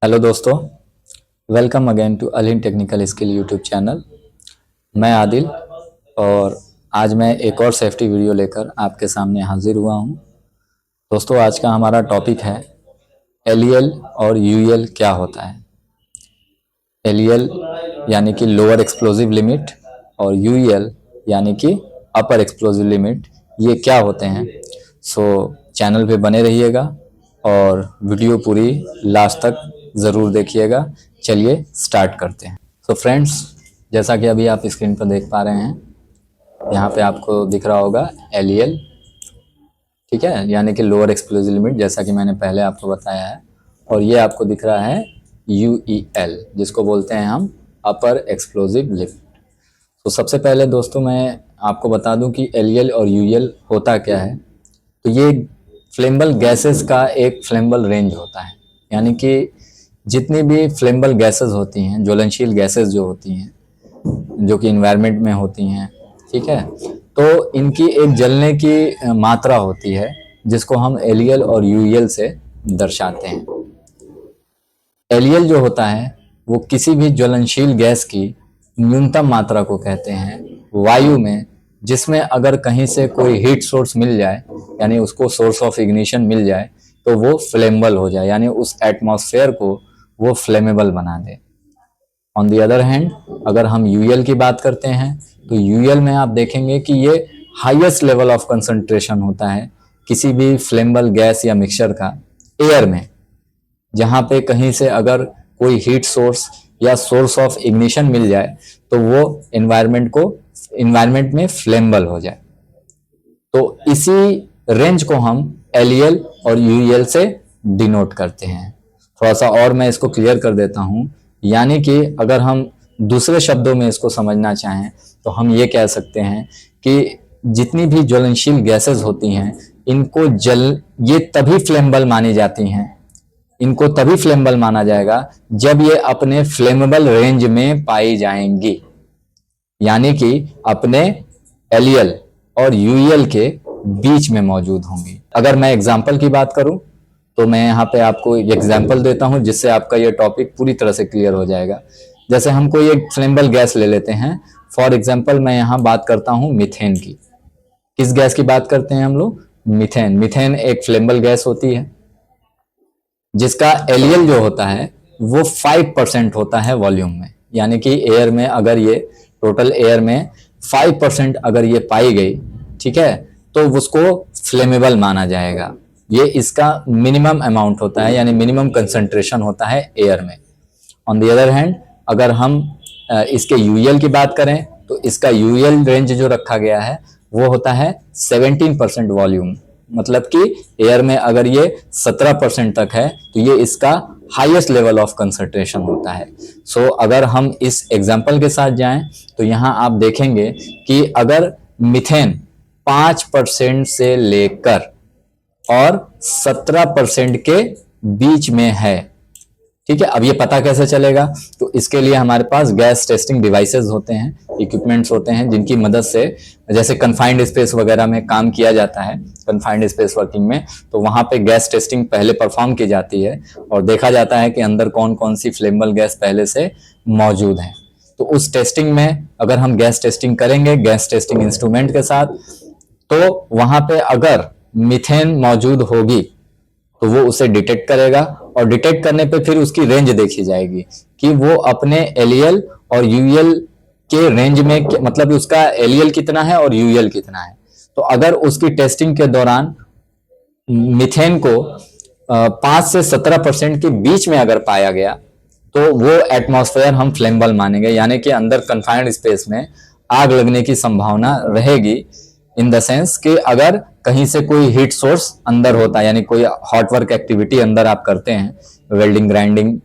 Hello दोस्तों, welcome again to Alin technical skill YouTube channel. मैं आदिल और आज मैं एक और सेफ्टी वीडियो लेकर आपके सामने हाजिर हुआ हूं। दोस्तों, आज का हमारा टॉपिक है एलईएल और यूईएल क्या होता है। एलईएल यानी कि लोअर एक्सप्लोजिव लिमिट और यूईएल यानी कि अपर एक्सप्लोजिव लिमिट, ये क्या होते हैं। चैनल पे बने रहिएगा और वीडियो पूरी लास्ट तक ज़रूर देखिएगा। चलिए स्टार्ट करते हैं। फ्रेंड्स, जैसा कि अभी आप स्क्रीन पर देख पा रहे हैं, यहाँ पे आपको दिख रहा होगा एलईएल, ठीक है, यानी कि लोअर एक्सप्लोजिव लिमिट, जैसा कि मैंने पहले आपको बताया है। और ये आपको दिख रहा है यूईएल, जिसको बोलते हैं हम अपर एक्सप्लोजिव लिमिट। तो सबसे पहले दोस्तों मैं आपको बता दूं कि एलईएल और यूईएल होता क्या है। तो ये फ्लेमेबल गैसेस का एक फ्लेमेबल रेंज होता है, यानी कि जितनी भी फ्लेमेबल गैसेस होती हैं, ज्वलनशील गैसेस जो होती हैं, जो कि इन्वायरमेंट में होती हैं, ठीक है, तो इनकी एक जलने की मात्रा होती है, जिसको हम एलईएल और यूईएल से दर्शाते हैं। एलईएल जो होता है वो किसी भी ज्वलनशील गैस की न्यूनतम मात्रा को कहते हैं वायु में, जिसमें अगर कहीं से कोई हीट सोर्स मिल जाए, यानी उसको सोर्स ऑफ इग्निशन मिल जाए, तो वो फ्लेमेबल हो जाए, यानी उस एटमॉस्फेयर को वो फ्लेमेबल बना दे। ऑन दी अदर हैंड, अगर हम यूएल की बात करते हैं तो यूएल में आप देखेंगे कि ये हाईएस्ट लेवल ऑफ कंसंट्रेशन होता है किसी भी फ्लेमेबल गैस या मिक्सचर का एयर में, जहां पे कहीं से अगर कोई हीट सोर्स या सोर्स ऑफ इग्निशन मिल जाए तो वो इन्वायरमेंट में फ्लेमेबल हो जाए। तो इसी रेंज को हम एलईएल और यूईएल से डिनोट करते हैं। थोड़ा सा और मैं इसको क्लियर कर देता हूं, यानी कि अगर हम दूसरे शब्दों में इसको समझना चाहें तो हम ये कह सकते हैं कि जितनी भी ज्वलनशील गैसेस होती हैं, ये तभी फ्लेमेबल मानी जाती हैं, इनको तभी फ्लेमेबल माना जाएगा जब ये अपने फ्लेमेबल रेंज में पाई जाएंगी, यानी कि अपने एलईएल और यूईएल के बीच में मौजूद होंगी। अगर मैं एग्जाम्पल की बात करूं तो मैं यहाँ पे आपको एक एग्जाम्पल देता हूं, जिससे आपका ये टॉपिक पूरी तरह से क्लियर हो जाएगा। जैसे हम कोई एक फ्लेमेबल गैस ले लेते हैं। फॉर एग्जाम्पल मैं यहाँ बात करता हूँ मीथेन की। किस गैस की बात करते हैं हम लोग? मीथेन। मीथेन एक फ्लेमेबल गैस होती है जिसका एलईएल जो होता है वो 5% होता है वॉल्यूम में, यानी कि एयर में अगर ये टोटल एयर में 5% अगर ये पाई गई, ठीक है, तो उसको फ्लेमेबल माना जाएगा। ये इसका मिनिमम अमाउंट होता है, यानी मिनिमम कंसंट्रेशन होता है एयर में। ऑन द अदर हैंड, अगर हम इसके यूईएल की बात करें तो इसका यूईएल रेंज जो रखा गया है वो होता है 17% वॉल्यूम, मतलब कि एयर में अगर ये 17% तक है तो ये इसका हाईएस्ट लेवल ऑफ कंसंट्रेशन होता है। अगर हम इस एग्जांपल के साथ जाएं तो यहां आप देखेंगे कि अगर मीथेन 5% से लेकर और 17% के बीच में है, ठीक है, अब ये पता कैसे चलेगा? तो इसके लिए हमारे पास गैस टेस्टिंग डिवाइसेस होते हैं, इक्विपमेंट्स होते हैं, जिनकी मदद से, जैसे कन्फाइंड स्पेस वगैरह में काम किया जाता है, कन्फाइंड स्पेस वर्किंग में, तो वहां पे गैस टेस्टिंग पहले परफॉर्म की जाती है और देखा जाता है कि अंदर कौन कौन सी फ्लेमेबल गैस पहले से मौजूद है। तो उस टेस्टिंग में अगर हम गैस टेस्टिंग करेंगे गैस टेस्टिंग इंस्ट्रूमेंट के साथ, तो वहां पे अगर मीथेन मौजूद होगी तो वो उसे डिटेक्ट करेगा, और डिटेक्ट करने पे फिर उसकी रेंज देखी जाएगी कि वो अपने एलईएल और यूईएल के रेंज में, मतलब उसका एलईएल कितना है और यूईएल कितना है। तो अगर उसकी टेस्टिंग के दौरान मीथेन को 5 से 17% के बीच में अगर पाया गया तो वो एटमॉस्फेयर हम फ्लेमेबल मानेंगे, यानी कि अंदर कन्फाइंड स्पेस में आग लगने की संभावना रहेगी, इन द सेंस कि अगर कहीं से कोई हीट सोर्स अंदर होता है, यानी कोई हॉट वर्क एक्टिविटी अंदर आप करते हैं, वेल्डिंग ग्राइंडिंग,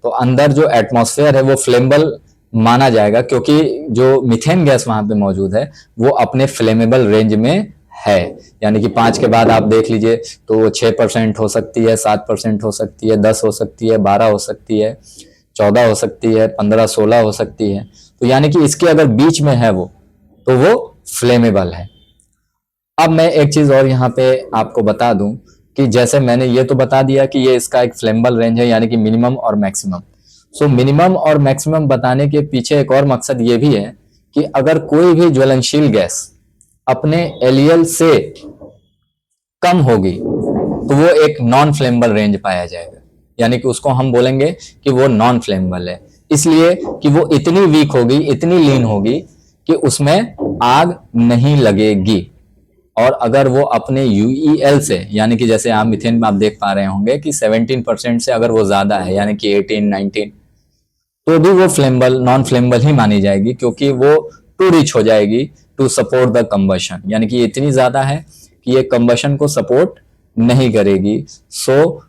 तो अंदर जो एटमॉस्फेयर है वो फ्लेमेबल माना जाएगा, क्योंकि जो मीथेन गैस वहां पे मौजूद है वो अपने फ्लेमेबल रेंज में है। यानी कि 5 के बाद आप देख लीजिए तो 6% हो सकती है, 7% हो सकती है, 10 हो सकती है, 12 हो सकती है, 14 हो सकती है, 15, 16 हो सकती है। तो यानी कि इसके अगर बीच में है वो, तो वो फ्लेमेबल है। अब मैं एक चीज और यहाँ पे आपको बता दूं कि जैसे मैंने ये तो बता दिया कि ये इसका एक फ्लेमेबल रेंज है, यानी कि मिनिमम और मैक्सिमम। सो मिनिमम और मैक्सिमम बताने के पीछे एक और मकसद ये भी है कि अगर कोई भी ज्वलनशील गैस अपने एलईएल से कम होगी तो वो एक नॉन फ्लेमेबल रेंज पाया जाएगा, यानी कि उसको हम बोलेंगे कि वो नॉन फ्लेमेबल है, इसलिए कि वो इतनी वीक होगी, इतनी लीन होगी कि उसमें आग नहीं लगेगी। और अगर वो अपने यूईएल से, यानी कि जैसे आप मीथेन में आप देख पा रहे होंगे कि 17% से अगर वो ज्यादा है, यानी कि 18-19, तो भी वो फ्लेमेबल, नॉन फ्लेमेबल ही मानी जाएगी, क्योंकि वो टू रिच हो जाएगी टू सपोर्ट द कंबशन, यानी कि इतनी ज्यादा है कि ये कंबशन को सपोर्ट नहीं करेगी। सो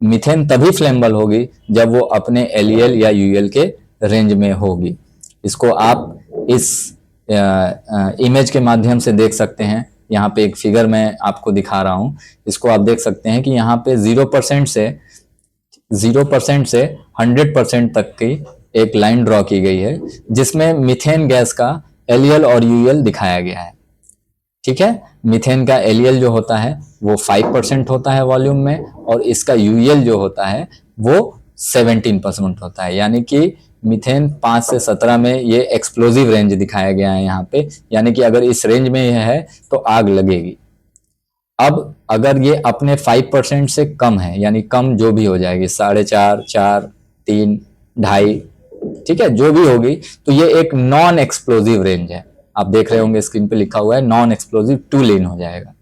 मीथेन तभी फ्लेमेबल होगी जब वो अपने एलईएल या यूएल के रेंज में होगी। इसको आप इस इमेज के माध्यम से देख सकते हैं। यहाँ पे एक फिगर मैं आपको दिखा रहा हूं, इसको आप देख सकते हैं कि यहाँ पे 0% से 100% तक की एक लाइन ड्रॉ की गई है, जिसमें मीथेन गैस का एलईएल और यूएल दिखाया गया है। ठीक है, मीथेन का एलईएल जो होता है वो 5% होता है वॉल्यूम में, और इसका यूएल जो होता है वो 17% होता है, यानी कि मीथेन 5 से 17 में ये एक्सप्लोजिव रेंज दिखाया गया है यहाँ पे, यानी कि अगर इस रेंज में यह है तो आग लगेगी। अब अगर ये अपने 5% से कम है, यानी कम जो भी हो जाएगी, 4.5, 4, 3, 2.5, ठीक है, जो भी होगी, तो ये एक नॉन एक्सप्लोजिव रेंज है। आप देख रहे होंगे स्क्रीन पे लिखा हुआ है नॉन एक्सप्लोजिव, टू लीन हो जाएगा।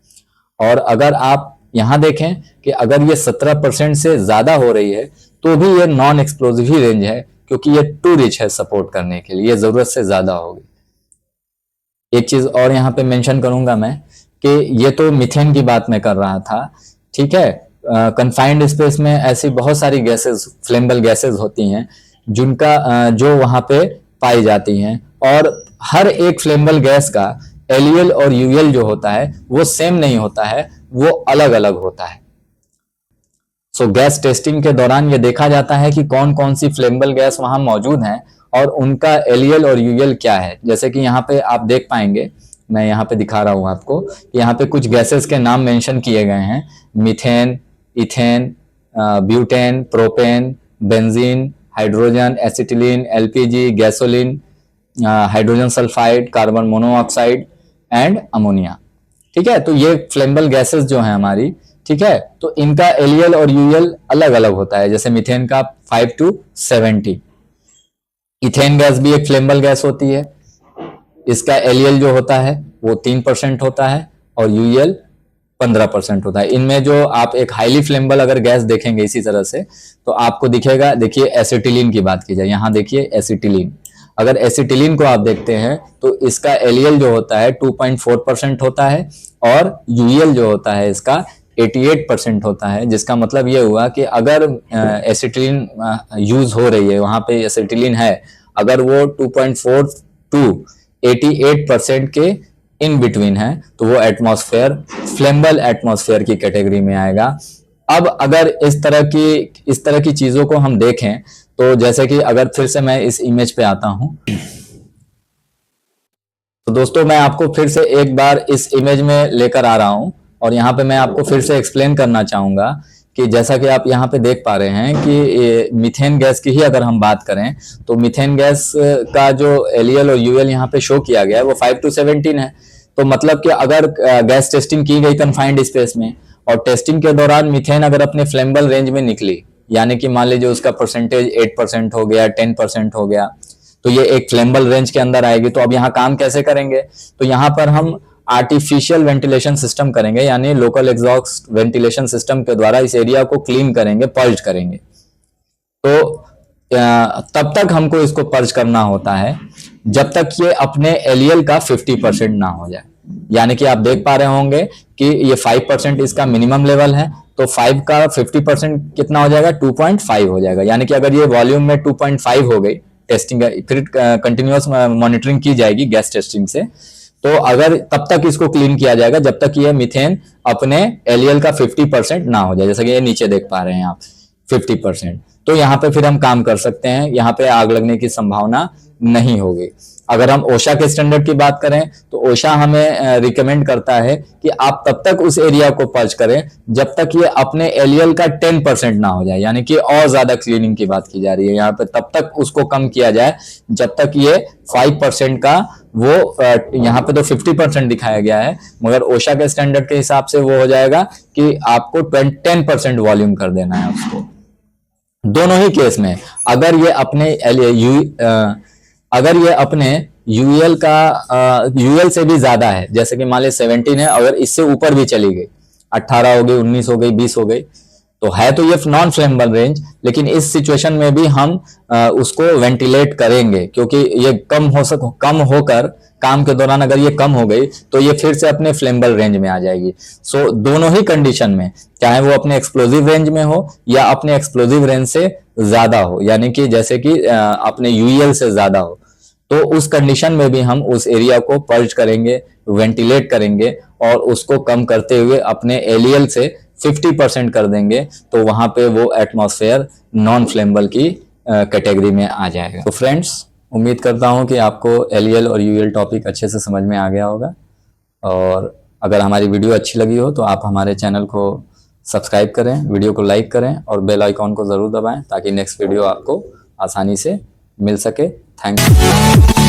और अगर आप यहां देखें कि अगर ये 17% से ज्यादा हो रही है तो भी ये नॉन एक्सप्लोजिव ही रेंज है, क्योंकि ये टू रिच है सपोर्ट करने के लिए, ये जरूरत से ज्यादा होगी। एक चीज और यहाँ पे मेंशन करूंगा मैं कि ये तो मीथेन की बात मैं कर रहा था, ठीक है। कन्फाइंड स्पेस में ऐसी बहुत सारी गैसेस, फ्लेमेबल गैसेस होती हैं जिनका जो वहां पे पाई जाती हैं, और हर एक फ्लेमेबल गैस का एलईएल और यूएल जो होता है वो सेम नहीं होता है, वो अलग अलग होता है। सो गैस टेस्टिंग के दौरान ये देखा जाता है कि कौन कौन सी फ्लेमेबल गैस वहां मौजूद हैं और उनका एलईएल और यूएल क्या है। जैसे कि यहाँ पे आप देख पाएंगे, मैं यहाँ पे दिखा रहा हूं आपको, यहाँ पे कुछ गैसेस के नाम मेंशन किए गए हैं: methane, ethane, butane, propane, benzene, hydrogen, acetylene, LPG, gasoline, hydrogen sulphide, carbon monoxide and ammonia. ठीक है, तो ये फ्लेमेबल गैसेस जो हैं हमारी, ठीक है, तो इनका एलईएल और यूएल अलग अलग होता है। जैसे मीथेन का 5 to 70। इथेन गैस भी एक फ्लेमेबल गैस होती है, इसका एलईएल जो होता है वो 3% होता है और यूएल 15% होता है। इनमें जो आप एक हाईली फ्लेमेबल अगर गैस देखेंगे इसी तरह से, तो आपको दिखेगा, देखिए एसिटिलीन की बात की जाए, यहाँ देखिए एसिटिलीन। अगर एसिटिलीन को आप देखते हैं तो इसका एलईएल जो होता है 2.4% होता है और यूएल जो होता है इसका 88% होता है। जिसका मतलब ये हुआ कि अगर एसिटिलीन यूज हो रही है, वहां पे एसिटिलीन है, अगर वो 2.4 to 88% के इन बिटवीन है तो वो एटमॉस्फेयर, फ्लेमेबल एटमॉस्फेयर की कैटेगरी में आएगा। अब अगर इस तरह की चीजों को हम देखें तो जैसे कि अगर फिर से मैं इस इमेज पे आता हूं, तो दोस्तों मैं आपको फिर से एक बार इस इमेज में लेकर आ रहा हूं और यहाँ पे मैं आपको फिर से एक्सप्लेन करना चाहूंगा कि जैसा कि आप यहाँ पे देख पा रहे हैं कि मीथेन गैस की ही अगर हम बात करें तो मीथेन गैस का जो एलईएल और यूएल यहाँ पे शो किया गया है वो 5 to 17 है। तो मतलब कि अगर गैस टेस्टिंग की गई कन्फाइंड स्पेस में और टेस्टिंग के दौरान मीथेन अगर अपने फ्लेमेबल रेंज में निकली, यानी कि मान लीजिए उसका परसेंटेज 8% हो गया, 10% हो गया, तो ये एक फ्लेमेबल रेंज के अंदर आएगी। तो अब यहाँ काम कैसे करेंगे, तो यहाँ पर हम आर्टिफिशियल वेंटिलेशन सिस्टम करेंगे, यानी लोकल एग्जॉस्ट वेंटिलेशन सिस्टम के द्वारा इस एरिया को क्लीन करेंगे, पर्ज करेंगे। तो तब तक हमको इसको पर्ज करना होता है जब तक ये अपने एलईएल का 50% ना हो जाए। यानी कि आप देख पा रहे होंगे कि ये 5% इसका मिनिमम लेवल है, तो 5 का 50% कितना हो जाएगा, 2.5 हो जाएगा। यानी कि अगर ये वॉल्यूम में 2.5 हो गई टेस्टिंग, फिर कंटिन्यूअस मॉनिटरिंग की जाएगी गैस टेस्टिंग से, तो अगर तब तक इसको क्लीन किया जाएगा जब तक ये मीथेन अपने एलईएल का 50% ना हो जाए। जैसा कि ये नीचे देख पा रहे हैं आप 50%, तो यहाँ पे फिर हम काम कर सकते हैं, यहाँ पे आग लगने की संभावना नहीं होगी। अगर हम ओशा के स्टैंडर्ड की बात करें तो ओशा हमें रिकमेंड करता है कि आप तब तक उस एरिया को पर्च करें जब तक ये अपने एलईएल का 10% ना हो जाए, यानी कि और ज्यादा क्लीनिंग की बात की जा रही है यहाँ पे, तब तक उसको कम किया जाए जब तक ये 5% का वो यहाँ पे तो 50% दिखाया गया है, मगर ओशा के स्टैंडर्ड के हिसाब से वो हो जाएगा कि आपको 10% वॉल्यूम कर देना है उसको। दोनों ही केस में अगर ये अपने यूएल का यूएल से भी ज्यादा है, जैसे कि मान ली 17 है, अगर इससे ऊपर भी चली गई, 18 हो गई, 19 हो गई, 20 हो गई, तो है तो ये नॉन फ्लेमेबल रेंज, लेकिन इस सिचुएशन में भी हम उसको वेंटिलेट करेंगे, क्योंकि ये कम होकर काम के दौरान अगर ये कम हो गई तो ये फिर से अपने फ्लेमेबल रेंज में आ जाएगी। सो दोनों ही कंडीशन में, चाहे वो अपने एक्सप्लोजिव रेंज में हो या अपने एक्सप्लोजिव रेंज से ज्यादा हो, यानी कि जैसे कि अपने यूएल से ज्यादा हो, तो उस कंडीशन में भी हम उस एरिया को पर्ज करेंगे, वेंटिलेट करेंगे और उसको कम करते हुए अपने एलईएल से 50% कर देंगे, तो वहां पे वो एटमॉस्फेयर नॉन फ्लेमेबल की कैटेगरी में आ जाएगा। तो फ्रेंड्स, उम्मीद करता हूं कि आपको एलईएल और यूएल टॉपिक अच्छे से समझ में आ गया होगा, और अगर हमारी वीडियो अच्छी लगी हो तो आप हमारे चैनल को सब्सक्राइब करें, वीडियो को लाइक करें और बेल आइकॉन को ज़रूर दबाएं ताकि नेक्स्ट वीडियो आपको आसानी से मिल सके। Thank you.